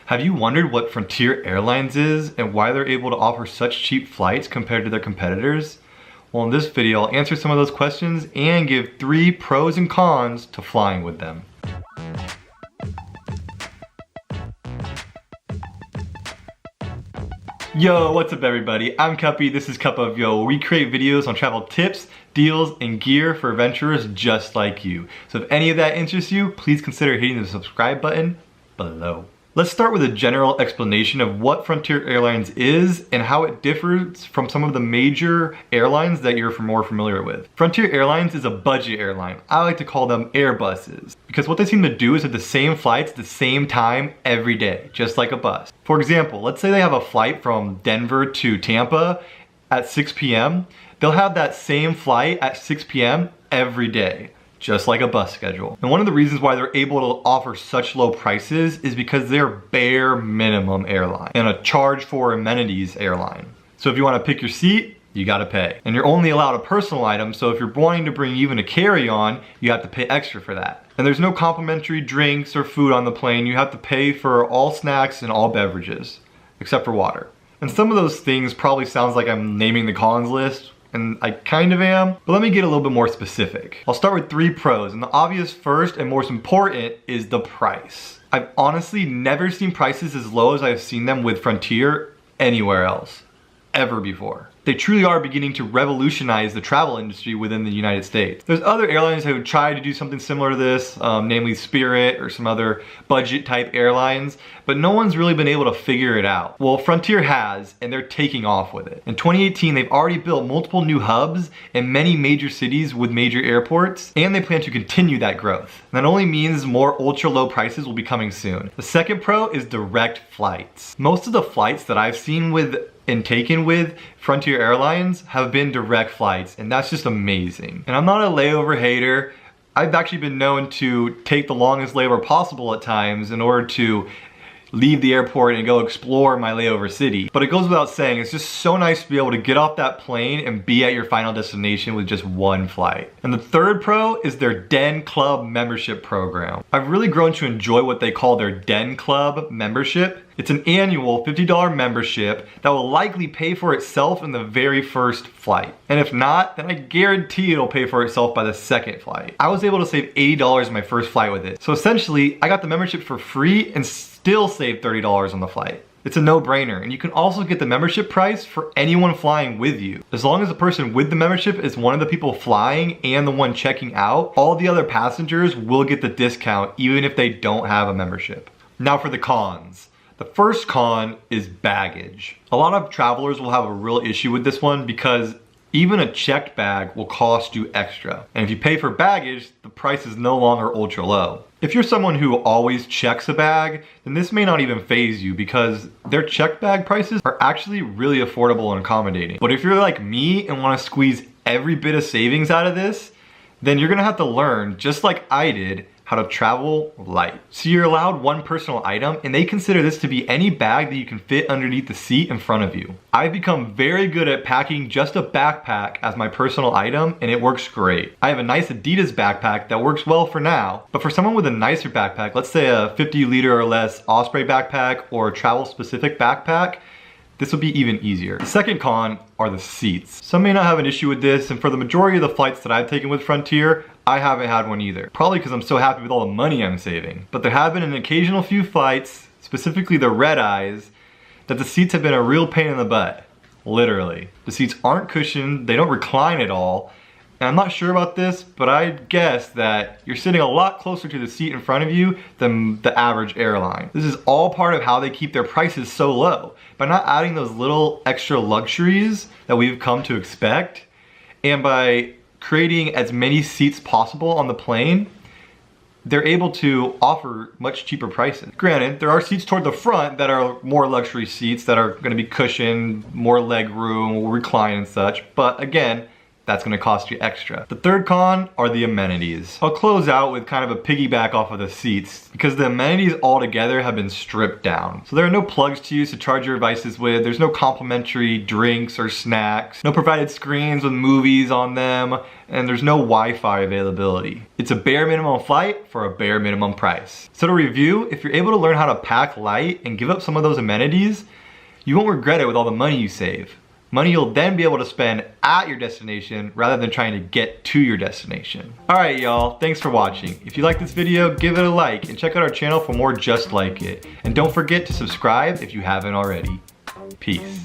Have you wondered what Frontier Airlines is and why they're able to offer such cheap flights compared to their competitors? Well, in this video, I'll answer some of those questions and give 3 pros and cons to flying with them. Yo, what's up everybody? I'm Cuppy, this is Cup of Yo, where we create videos on travel tips, deals, and gear for adventurers just like you. So if any of that interests you, please consider hitting the subscribe button below. Let's start with a general explanation of what Frontier Airlines is and how it differs from some of the major airlines that you're more familiar with. Frontier Airlines is a budget airline. I like to call them Airbuses because what they seem to do is have the same flights at the same time every day, just like a bus. For example, let's say they have a flight from Denver to Tampa at 6 p.m. They'll have that same flight at 6 p.m. every day, just like a bus schedule. And one of the reasons why they're able to offer such low prices is because they're bare minimum airline and a charge for amenities airline. So if you want to pick your seat, you gotta pay. And you're only allowed a personal item, so if you're wanting to bring even a carry-on, you have to pay extra for that. And there's no complimentary drinks or food on the plane. You have to pay for all snacks and all beverages, except for water. And some of those things probably sounds like I'm naming the cons list, and I kind of am, but let me get a little bit more specific. I'll start with 3 pros, and the obvious first and most important is the price. I've honestly never seen prices as low as I've seen them with Frontier anywhere else, ever before. They truly are beginning to revolutionize the travel industry within the United States. There's other airlines that have tried to do something similar to this, namely Spirit or some other budget type airlines, but no one's really been able to figure it out. Well, Frontier has, and they're taking off with it. In 2018, they've already built multiple new hubs in many major cities with major airports, and they plan to continue that growth. That only means more ultra low prices will be coming soon. The second pro is direct flights. Most of the flights that I've seen with and taken with Frontier Airlines have been direct flights, and that's just amazing. And I'm not a layover hater. I've actually been known to take the longest layover possible at times in order to leave the airport and go explore my layover city. But it goes without saying, it's just so nice to be able to get off that plane and be at your final destination with just one flight. And the third pro is their Den Club membership program. I've really grown to enjoy what they call their Den Club membership. It's an annual $50 membership that will likely pay for itself in the very first flight. And if not, then I guarantee it'll pay for itself by the second flight. I was able to save $80 my first flight with it. So essentially, I got the membership for free and still saved $30 on the flight. It's a no-brainer, and you can also get the membership price for anyone flying with you. As long as the person with the membership is one of the people flying and the one checking out, all the other passengers will get the discount even if they don't have a membership. Now for the cons. The first con is baggage. A lot of travelers will have a real issue with this one because even a checked bag will cost you extra. And if you pay for baggage, the price is no longer ultra low. If you're someone who always checks a bag, then this may not even faze you because their checked bag prices are actually really affordable and accommodating. But if you're like me and want to squeeze every bit of savings out of this, then you're gonna have to learn, just like I did, how to travel light. So you're allowed one personal item, and they consider this to be any bag that you can fit underneath the seat in front of you. I've become very good at packing just a backpack as my personal item, and it works great. I have a nice Adidas backpack that works well for now, but for someone with a nicer backpack, let's say a 50 liter or less Osprey backpack or a travel specific backpack, this will be even easier. The second con are the seats. Some may not have an issue with this, and for the majority of the flights that I've taken with Frontier, I haven't had one either. Probably because I'm so happy with all the money I'm saving. But there have been an occasional few flights, specifically the red eyes, that the seats have been a real pain in the butt. Literally. The seats aren't cushioned, they don't recline at all. And I'm not sure about this, but I guess that you're sitting a lot closer to the seat in front of you than the average airline. This is all part of how they keep their prices so low. By not adding those little extra luxuries that we've come to expect, and by creating as many seats possible on the plane, they're able to offer much cheaper prices. Granted, there are seats toward the front that are more luxury seats that are gonna be cushioned, more leg room, will recline and such, but again, that's gonna cost you extra. The third con are the amenities. I'll close out with kind of a piggyback off of the seats because the amenities altogether have been stripped down. So there are no plugs to use to charge your devices with, there's no complimentary drinks or snacks, no provided screens with movies on them, and there's no Wi-Fi availability. It's a bare minimum flight for a bare minimum price. So to review, if you're able to learn how to pack light and give up some of those amenities, you won't regret it with all the money you save. Money you'll then be able to spend at your destination rather than trying to get to your destination. Alright y'all, thanks for watching. If you like this video, give it a like and check out our channel for more just like it. And don't forget to subscribe if you haven't already. Peace.